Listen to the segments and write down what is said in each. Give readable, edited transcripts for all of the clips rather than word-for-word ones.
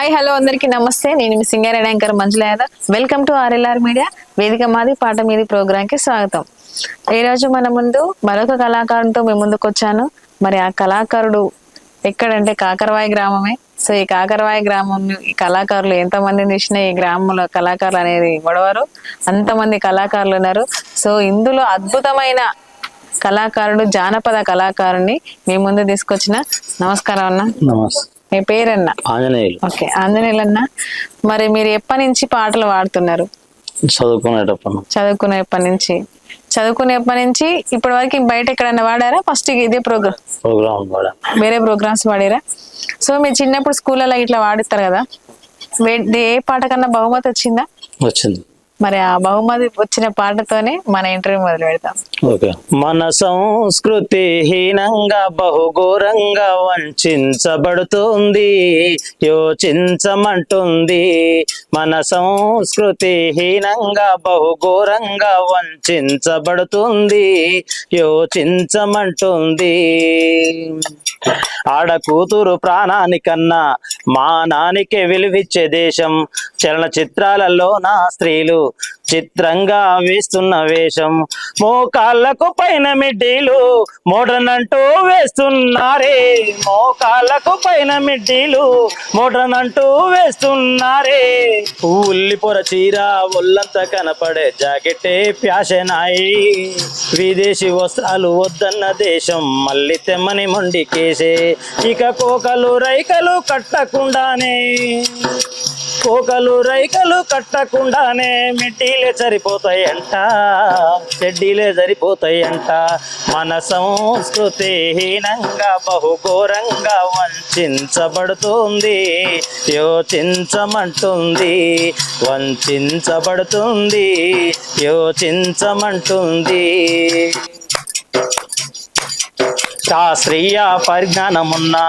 Hi hello అందరికీ నమస్తే. నేను మీ singer and anchor Manjula Yadav. Welcome to RLR media. వేదిక మాది పాట మీది ప్రోగ్రామ్ కి స్వాగతం. ఈ రోజు మన ముందు మరొక కళాకారునితో మీ ముందుకు వచ్చాను. మరి ఆ కళాకారుడు ఎక్కడంటే కాకరవాయి గ్రామమే. సో ఈ కాకరవాయి గ్రామం ఈ కళాకారులు ఎంతమందిని చూసినా ఈ గ్రామంలో కళాకారులు అనేది గొడవరు, అంతమంది కళాకారులు ఉన్నారు. సో ఇందులో అద్భుతమైన కళాకారుడు జానపద కళాకారుని మీ ముందు తీసుకొచ్చిన. నమస్కారం అన్న. నమస్తే. మీ పేరన్నా? ఆంజనేయులు. ఓకే ఆంజనేయులు అన్న, మరి మీరు ఎప్పటి నుంచి పాటలు పాడుతున్నారు? చదువుకునేప్పటి నుంచి ఇప్పటి వరకు బయట ఎక్కడన్నా వాడారా? ఫస్ట్ ఇదే ప్రోగ్రామ్ వేరే ప్రోగ్రామ్స్ వాడారా? సో మీరు చిన్నప్పుడు స్కూల్లో ఇట్లా వాడిస్తారు కదా, ఏ పాట కన్నా బహుమతి వచ్చిందా? వచ్చింది. మరి ఆ బహుమతి వచ్చిన పాటతోనే మన ఇంటర్వ్యూ మొదలు పెడతాం. మన సంస్కృతి హీనంగా బహుఘోరంగా వంచబడుతుంది, యోచించమంటుంది. మన సంస్కృతి హీనంగా బహుఘోరంగా వంచబడుతుంది, యోచించమంటుంది. ఆడ కూతురు ప్రాణానికన్నా మానానికే విలువిచ్చే దేశం. చలనచిత్రాలలో నా స్త్రీలు చిత్రంగా వేస్తున్న వేషం. మోకాళ్ళకు పైన మిడ్డీలు మోడ్రన్ అంటూ వేస్తున్నారే, మోకాళ్ళకు పైన మిడ్డీలు మోడ్రన్ అంటూ వేస్తున్నారే. ఉల్లిపొర చీర ఒళ్ళంతా కనపడే జాకెట్టే ఫ్యాషనాయి. విదేశీ వస్త్రాలు వద్దన్న దేశం మళ్ళీ తెమ్మని మొండికేసే. ఇక కోకలు రైకలు కట్టకుండానే మిడ్డీలే సరిపోతాయంట, చెడ్డీలే సరిపోతాయంట. మన సంస్కృతి హీనంగా బహుఘోరంగా వంచబడుతుంది, యోచించమంటుంది. వంచబడుతుంది, యోచించమంటుంది. శాస్త్రీయ పరిజ్ఞానమున్నా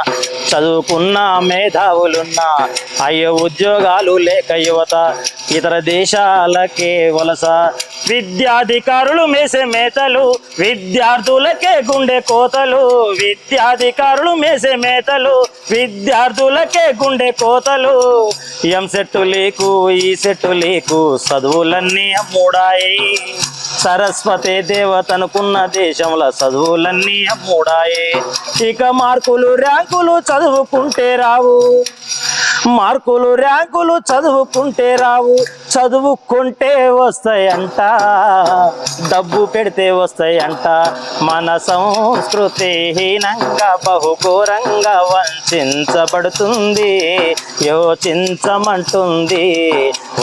చదువుకున్న మేధావులున్నా అయ్యో ఉద్యోగాలు లేక యువత ఇతర దేశాలకే వలస. విద్యాధికారులు మేసే మేతలు విద్యార్థులకే గుండె కోతలు. విద్యాధికారులు మేసే మేతలు విద్యార్థులకే గుండె కోతలు. ఎంసెట్టు లేకు ఈ సెట్టు లేకు చదువులన్నీ అమ్ముడాయి. సరస్వతి దేవతనుకున్న దేశంలో చదువులన్నీ అమ్ముడాయి. ఇక మార్కులు ర్యాంకులు చదువుకుంటే రావు, మార్కులు ర్యాంకులు చదువుకుంటే రావు. చదువుకుంటే వస్తాయంట, డబ్బు పెడితే వస్తాయంట. మన సంస్కృతి హీనంగా బహుఘోరంగా వంచబడుతుంది, యోచించమంటుంది.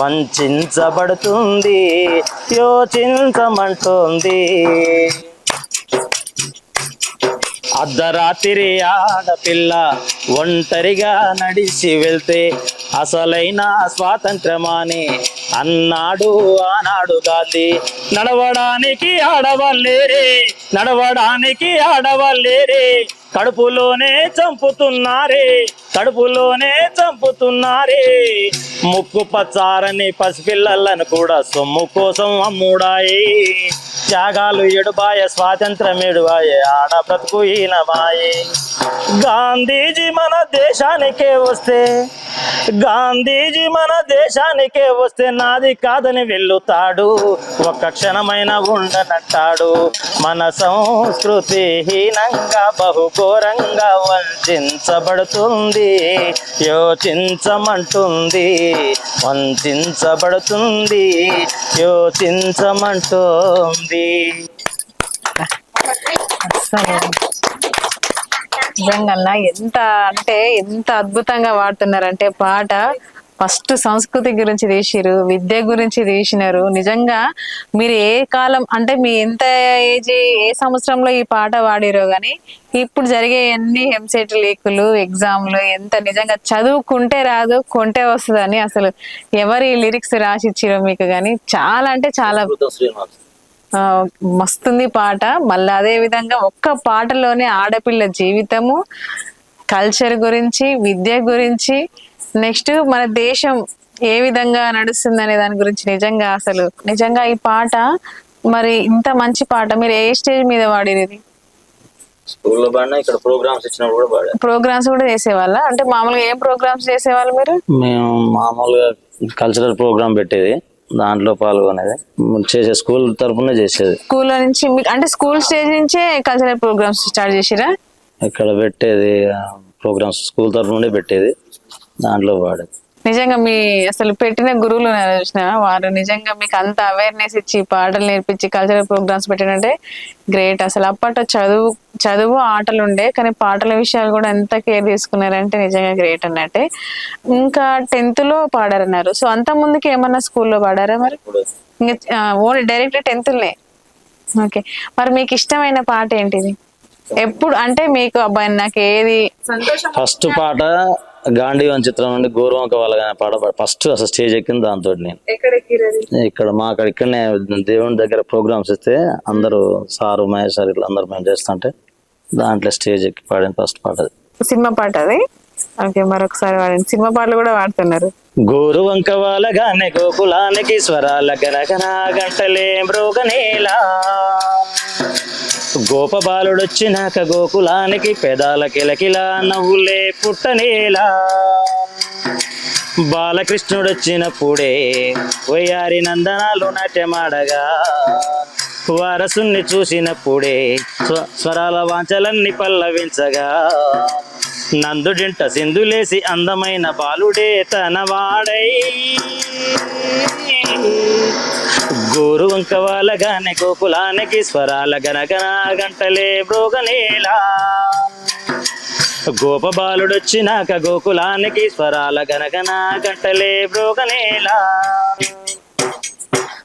వంచబడుతుంది, యోచించమంటుంది. అర్ధరాత్రి ఆడపిల్ల ఒంటరిగా నడిచి వెళ్తే అసలైన స్వాతంత్రమాని అన్నాడు ఆనాడు గాంధీ. నడవడానికి ఆడవాళ్ళేరే, నడవడానికి ఆడవాళ్ళేరే. కడుపులోనే చంపుతున్నారే, కడుపులోనే చంపుతున్నారే. ముక్కు పచ్చారని పసిపిల్లలను కూడా సొమ్ము కోసం అమ్ముడాయి. త్యాగాలు ఎడుబాయ, స్వాతంత్రం ఎడుబాయే, ఆడ బ్రతుకు ఈనమాయే. గాంధీజీ మన దేశానికే వస్తే, గాంధీజీ మన దేశానికే వస్తే నాది కాదని వెళ్ళుతాడు, ఒక్క క్షణమైన ఉండనంటాడు. మన సంస్కృతి హీనంగా బహుఘోరంగా వంచబడుతుంది, యోచించమంటుంది. వంచబడుతుంది, యోచించమంటుంది. నిజంగా ఎంత అంటే ఎంత అద్భుతంగా వాడుతున్నారంటే పాట. ఫస్ట్ సంస్కృతి గురించి తీసిరు, విద్య గురించి తీసినారు. నిజంగా మీరు ఏ కాలం అంటే మీ ఎంత ఏజ్, ఏ సంవత్సరంలో ఈ పాట వాడిరో గానీ ఇప్పుడు జరిగే అన్ని ఎంసెట్ లీకులు ఎగ్జామ్లు ఎంత నిజంగా చదువుకుంటే రాదు కొంటే వస్తుందని అసలు ఎవరి లిరిక్స్ రాసిచ్చిరో మీకు గానీ చాలా అంటే చాలా మస్తుంది పాట. మళ్ళీ అదే విధంగా ఒక్క పాటలోనే ఆడపిల్ల జీవితము, కల్చర్ గురించి, విద్య గురించి, నెక్స్ట్ మన దేశం ఏ విధంగా నడుస్తుంది అనే దాని గురించి నిజంగా అసలు నిజంగా ఈ పాట. మరి ఇంత మంచి పాట మీరు ఏ స్టేజ్ మీద వాడినది? స్కూల్లో పాడినా, ఇక్కడ ప్రోగ్రామ్స్ ఇచ్చినప్పుడు కూడా పాడా. ప్రోగ్రామ్స్ కూడా చేసేవాళ్ళ? అంటే మామూలుగా ఏం ప్రోగ్రామ్స్ చేసేవాళ్ళు మీరు? మేము మామూలుగా కల్చరల్ ప్రోగ్రామ్ పెట్టేది, దాంట్లో పాల్గొనేది, చేసే స్కూల్ తరఫున చేసేది. స్కూల్లో నుంచి మీకు అంటే స్కూల్ స్టేజ్ నుంచే కల్చరల్ ప్రోగ్రామ్స్ స్టార్ట్ చేసిరా? ఇక్కడ పెట్టేది ప్రోగ్రామ్స్ స్కూల్ తరఫు నుండి పెట్టేది, దాంట్లో పాడేది. నిజంగా మీ అసలు పెట్టిన గురువులు ఉన్నారు చూసినావా, వారు నిజంగా మీకు అంత అవేర్నెస్ ఇచ్చి పాటలు నేర్పించి కల్చరల్ ప్రోగ్రామ్స్ పెట్టినంటే గ్రేట్. అసలు అప్పట్లో చదువు ఆటలు ఉండే, కానీ పాటల విషయాలు కూడా ఎంత కేర్ తీసుకున్నారంటే నిజంగా గ్రేట్ అన్నట్టే. ఇంకా 10th లో పాడారన్నారు. సో అంత ముందుకి ఏమన్నా స్కూల్లో పాడారా మరి? ఇంకా ఓన్లీ డైరెక్ట్ 10th ఓకే. మరి మీకు ఇష్టమైన పాట ఏంటిది? ఎప్పుడు అంటే మీకు అబ్బాయి నాకు ఏది ఫస్ట్ పాట గాంధీవన్ చిత్రం నుండి గౌరవంక వాళ్ళ పాట ఫస్ట్ అసలు స్టేజ్ ఎక్కింది దాంతో. నేను ఇక్కడ మా ఇక్కడనే దేవుని దగ్గర ప్రోగ్రామ్స్ ఇస్తే అందరూ సారు మహేష్ సార్ ఇట్లా అందరు మేము చేస్తుంటే దాంట్లో స్టేజ్ ఎక్కి పాడిన ఫస్ట్ పాట అది. సినిమా పాట అది. ఓకే, మరొకసారి వాడండి. సినిమా పాటలు కూడా వాడుతున్నారు. గోరువంక వాళ్ళగానే గోకులానికి స్వరాల గనగన గంటలే మృగనేలా, గోపబాలుడొచ్చినాక గోకులానికి పెదాల కిలకిలా నవ్వులే పుట్టనేలా, బాలకృష్ణుడొచ్చినప్పుడే వయ్యారి నందనాలు నాట్యమాడగా, వారసుని చూసినప్పుడే స్వరాల వాంచలన్నీ పల్లవించగా, నందుడింట సింధులేసి అందమైన బాలుడే తన వాడై, గోరువంక వాళ్ళగానే గోకులానికి స్వరాల గనగన గంటలే మృగనేలా, గోపబాలుడొచ్చినాక గోకులానికి స్వరాల గనగన గంటలే మృగనేలా,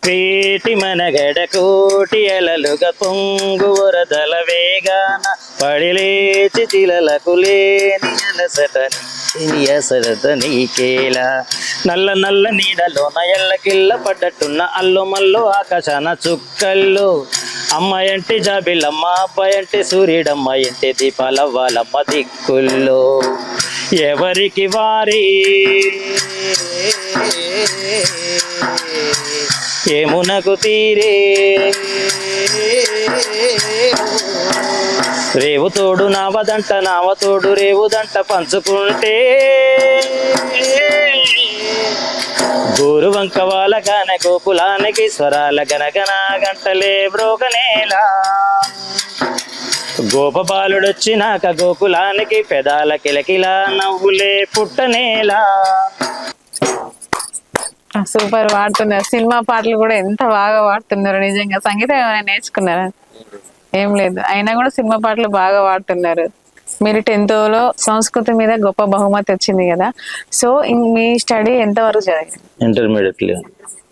పేటి మనగడ కోటి అలలుగా పొంగు వరదల వేగాన పడిలేచి తిలలకు లేని అలసట నీకేలా, నల్ల నల్ల నీడలోన ఎల్లకిల్ల పడ్డట్టున్న అల్లు మల్లు ఆకాశాన చుక్కల్లో, అమ్మాయంటి జాబిలమ్మ అబ్బాయంటి సూర్యుడమ్మ ఇంటి దీపాలవ్వాలమ్మ దిక్కుల్లో, ఎవరికి వారి ఏమునకు తీరే, రేవు తోడు నావదంట నావ తోడు రేవుదంట పంచుకుంటే, గోరువంక వాళ్ళగానే గోకులానికి స్వరాల గనగన గంటలే మృగనేలా, గోపబాలుడొచ్చినాక గోకులానికి పెదాల కిలకిలా నవ్వులే పుట్టనేలా. సూపర్ వాడుతున్నారు. సినిమా పాటలు కూడా ఎంత బాగా వాడుతున్నారు. నిజంగా సంగీతం ఏమైనా నేర్చుకున్నారా? ఏం లేదు, అయినా కూడా సినిమా పాటలు బాగా వాడుతున్నారు. మీరు 10th లో సంస్కృతి మీద గొప్ప బహుమతి వచ్చింది కదా. సో మీ స్టడీ ఎంత వరకు చదివారు? ఇంటర్మీడియట్.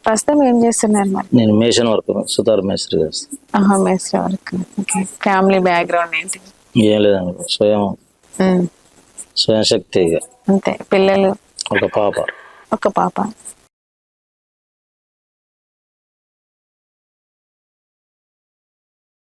ప్రస్తుతం ఏం చేస్తున్నారు మరి? నేను మేషన్ వర్క్, సుతార్ మేస్త్రి చేస్తాను. మేస్త్రి వర్క్. ఓకే. ఫ్యామిలీ బ్యాక్గ్రౌండ్ ఏంటి? ఏం లేదండి, స్వయం శక్తి. అంతే. పిల్లలు? ఒక పాప.